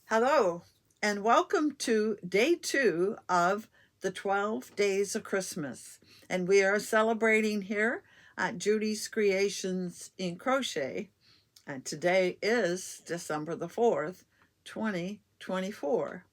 Hello, and welcome to day 2 of the 12 Days of Christmas. And we are celebrating here at Judy's Creations in Crochet. And today is December the 4th, 2024.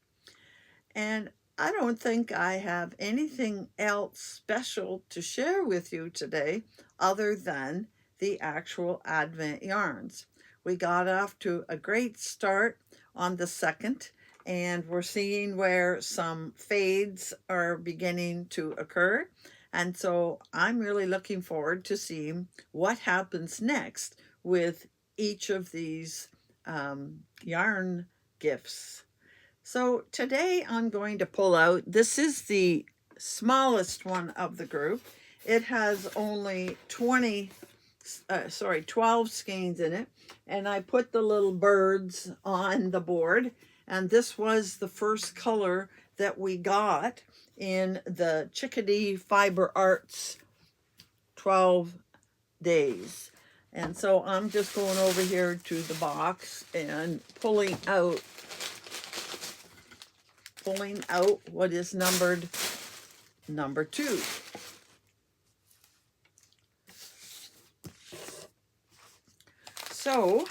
And I don't think I have anything else special to share with you today other than the actual Advent yarns. We got off to a great start on the 2nd, and we're seeing where some fades are beginning to occur. And so I'm really looking forward to seeing what happens next with each of these yarn gifts. So today I'm going to pull out, this is the smallest one of the group. It has only 12 skeins in it. And I put the little birds on the board. And this was the first color that we got in the Chickadee Fiber Arts 12 days. And so I'm just going over here to the box and pulling out what is numbered number 2. So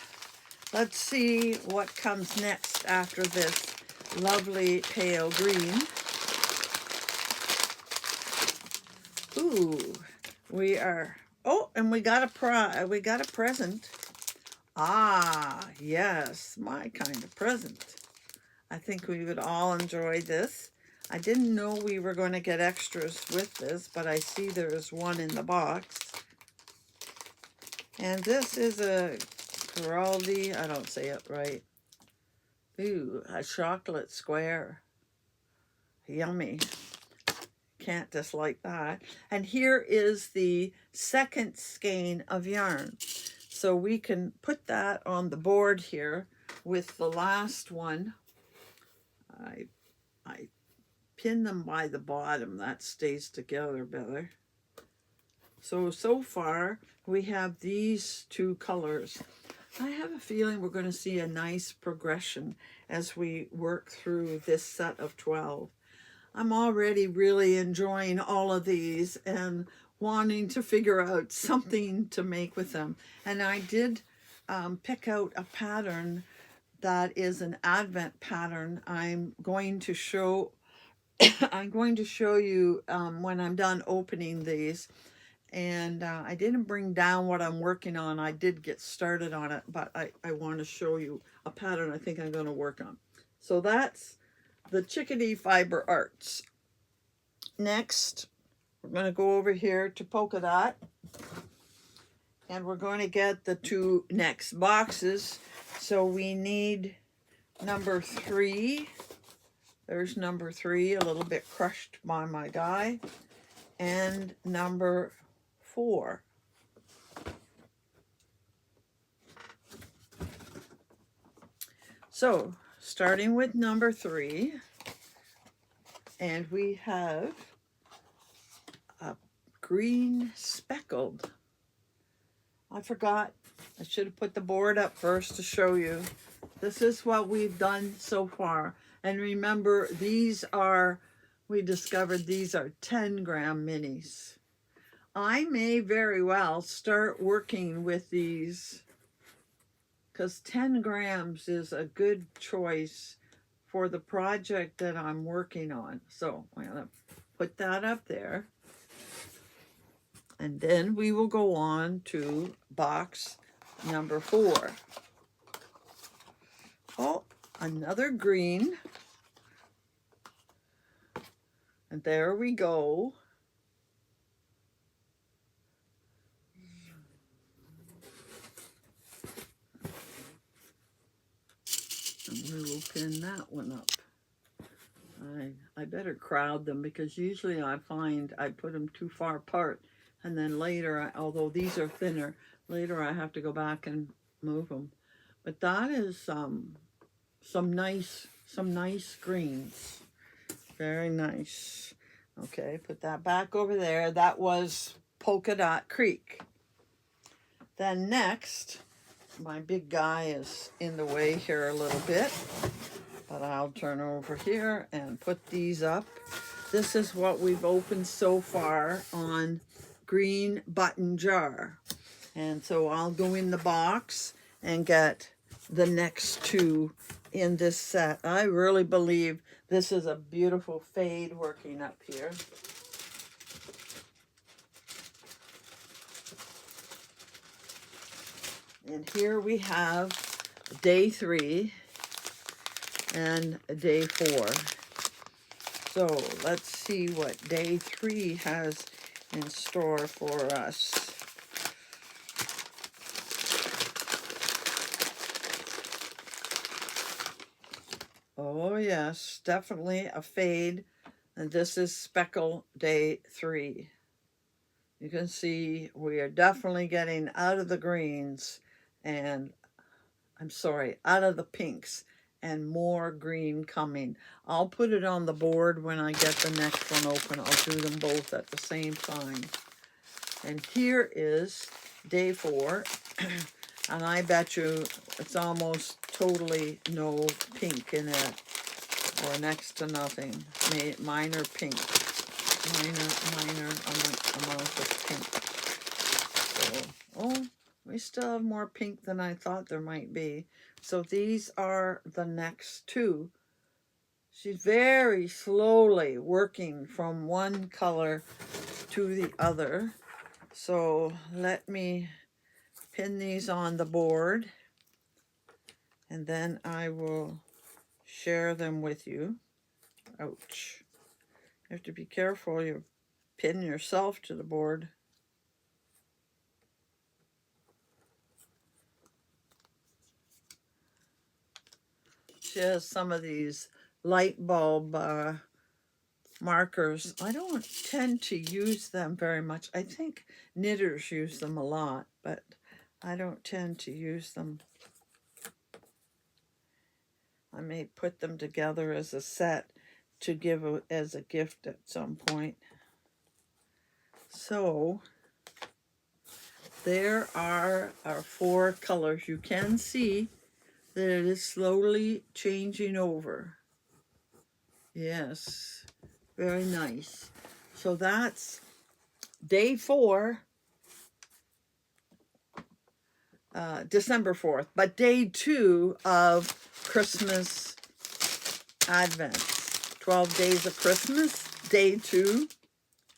let's see what comes next after this lovely pale green. Ooh, and we got a present. Ah, yes, my kind of present. I think we would all enjoy this. I didn't know we were going to get extras with this, but I see there's one in the box. And this is a Giraldi, I don't say it right. Ooh, a chocolate square. Yummy. Can't dislike that. And here is the second skein of yarn. So we can put that on the board here with the last one. I pin them by the bottom. That stays together better. So far we have these 2 colors. I have a feeling we're going to see a nice progression as we work through this set of 12. I'm already really enjoying all of these and wanting to figure out something to make with them. And I did pick out a pattern that is an Advent pattern. I'm going to show you when I'm done opening these. And I didn't bring down what I'm working on. I did get started on it, but I want to show you a pattern I think I'm going to work on. So that's the Chickadee Fiber Arts. Next, we're going to go over here to Polka Dot. And we're going to get the 2 next boxes. So we need number 3. There's number 3, a little bit crushed by my die. And number 4. So starting with number 3, and we have a green speckled. I forgot, I should have put the board up first to show you. This is what we've done so far. And remember, we discovered these are 10-gram minis. I may very well start working with these because 10 grams is a good choice for the project that I'm working on. So I'm going to put that up there. And then we will go on to box number 4. Oh, another green. And there we go. And we will pin that one up. I better crowd them because usually I find I put them too far apart. And then later, although these are thinner, later I have to go back and move them. But that is some nice greens. Very nice. Okay, put that back over there. That was Polka Dot Creek. Then next, my big guy is in the way here a little bit. But I'll turn over here and put these up. This is what we've opened so far on Green Button Jar. And so I'll go in the box and get the next two in this set. I really believe this is a beautiful fade working up here. And here we have day 3 and day 4. So let's see what day 3 has in store for us. Oh yes, definitely a fade. And this is Speckle day 3. You can see we are definitely getting out of the greens and, I'm sorry, out of the pinks and more green coming. I'll put it on the board when I get the next one open. I'll do them both at the same time. And here is day 4. And I bet you it's almost totally no pink in it, or next to nothing. Minor pink. Minor amount of pink. So, oh, we still have more pink than I thought there might be. So these are the next two. She's very slowly working from one color to the other. So let me pin these on the board, and then I will share them with you. Ouch. You have to be careful. You pin yourself to the board. She has some of these light bulb markers. I don't tend to use them very much. I think knitters use them a lot, but I don't tend to use them. I may put them together as a set to give as a gift at some point. So there are our 4 colors. You can see that it is slowly changing over. Yes, very nice. So that's day 4, December 4th, but day 2 of Christmas Advent. 12 days of Christmas, day 2.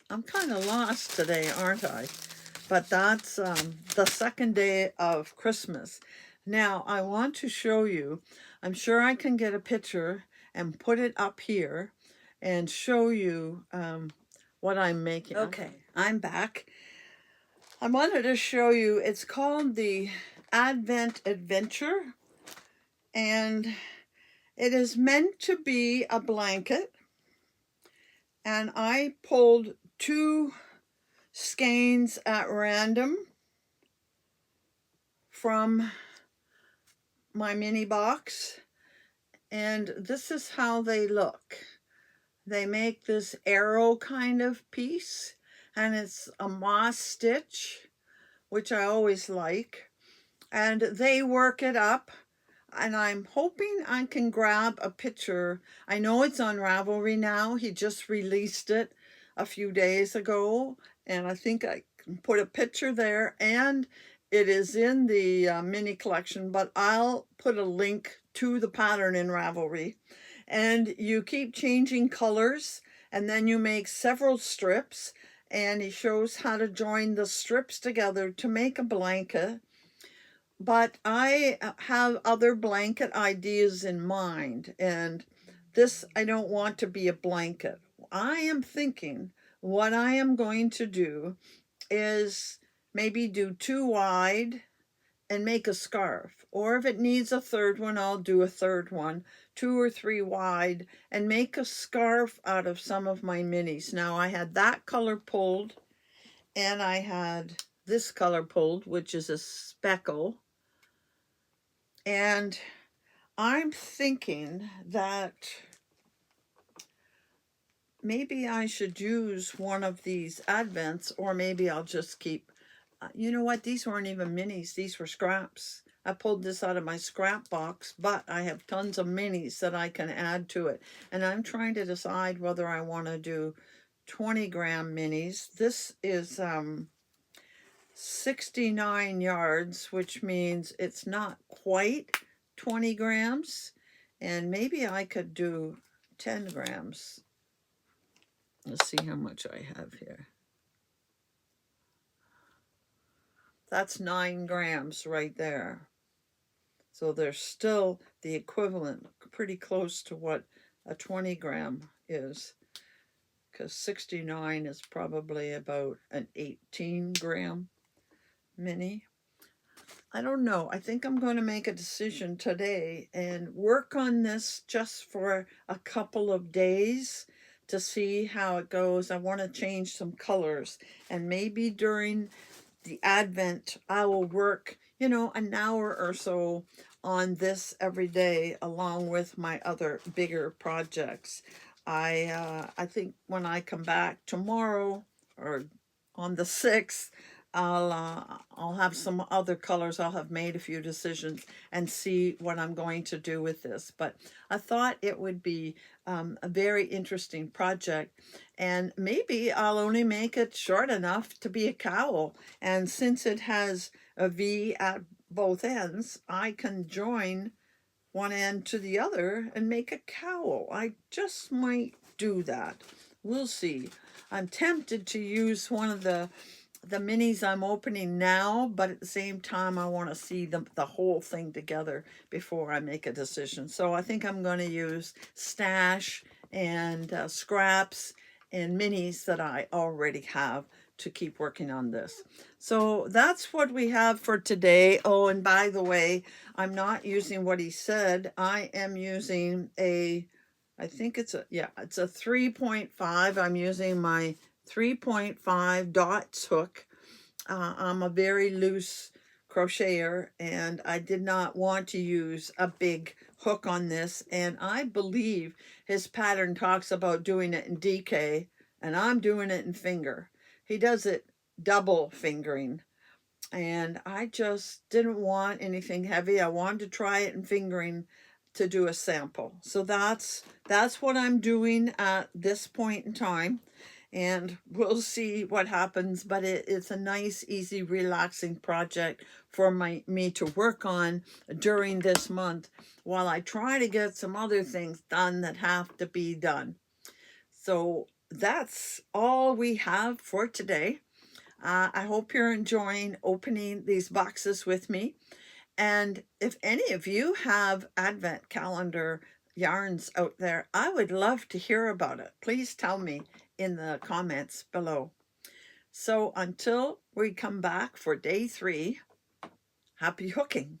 I'm kind of lost today, aren't I? But that's the second day of Christmas. Now, I want to show you, I'm sure I can get a picture and put it up here and show you what I'm making. Okay, I'm back. I wanted to show you, it's called the Advent Adventure, and it is meant to be a blanket. And I pulled 2 skeins at random from my mini box, and this is how they look. They make this arrow kind of piece, and it's a moss stitch, which I always like, and they work it up, and I'm hoping I can grab a picture. I know it's on Ravelry now. He just released it a few days ago, and I think I can put a picture there, and it is in the mini collection, but I'll put a link to the pattern in Ravelry. And you keep changing colors, and then you make several strips, and he shows how to join the strips together to make a blanket. But I have other blanket ideas in mind, and this I don't want to be a blanket. I am thinking what I am going to do is maybe do 2 wide and make a scarf. Or if it needs a third one, I'll do a third one, 2 or 3 wide, and make a scarf out of some of my minis. Now I had that color pulled, and I had this color pulled, which is a speckle. And I'm thinking that maybe I should use one of these Advents, or maybe I'll just keep, you know what, these weren't even minis, these were scraps. I pulled this out of my scrap box, but I have tons of minis that I can add to it. And I'm trying to decide whether I want to do 20-gram minis. This is 69 yards, which means it's not quite 20 grams. And maybe I could do 10 grams. Let's see how much I have here. That's 9 grams right there. So there's still the equivalent, pretty close to what a 20-gram is, because 69 is probably about an 18-gram mini. I don't know. I think I'm going to make a decision today and work on this just for a couple of days to see how it goes. I want to change some colors, and maybe during the Advent I will work, you know, an hour or so on this every day along with my other bigger projects. I think when I come back tomorrow or on the 6th, I'll have some other colors. I'll have made a few decisions and see what I'm going to do with this. But I thought it would be a very interesting project, and maybe I'll only make it short enough to be a cowl. And since it has a V at both ends, I can join one end to the other and make a cowl. I just might do that. We'll see. I'm tempted to use one of the minis I'm opening now, but at the same time I want to see the whole thing together before I make a decision. So I think I'm going to use stash and scraps and minis that I already have to keep working on this. So that's what we have for today. Oh, and by the way, I'm not using what he said. I am using I think it's a 3.5. I'm using my 3.5 dots hook. I'm a very loose crocheter, and I did not want to use a big hook on this, and I believe his pattern talks about doing it in DK, and I'm doing it in finger. He does it double fingering, and I just didn't want anything heavy. I wanted to try it in fingering to do a sample. So that's what I'm doing at this point in time, and we'll see what happens. But it's a nice, easy, relaxing project for me to work on during this month while I try to get some other things done that have to be done. So that's all we have for today. I hope you're enjoying opening these boxes with me. And if any of you have Advent calendar yarns out there, I would love to hear about it. Please tell me in the comments below. So until we come back for day 3, happy hooking.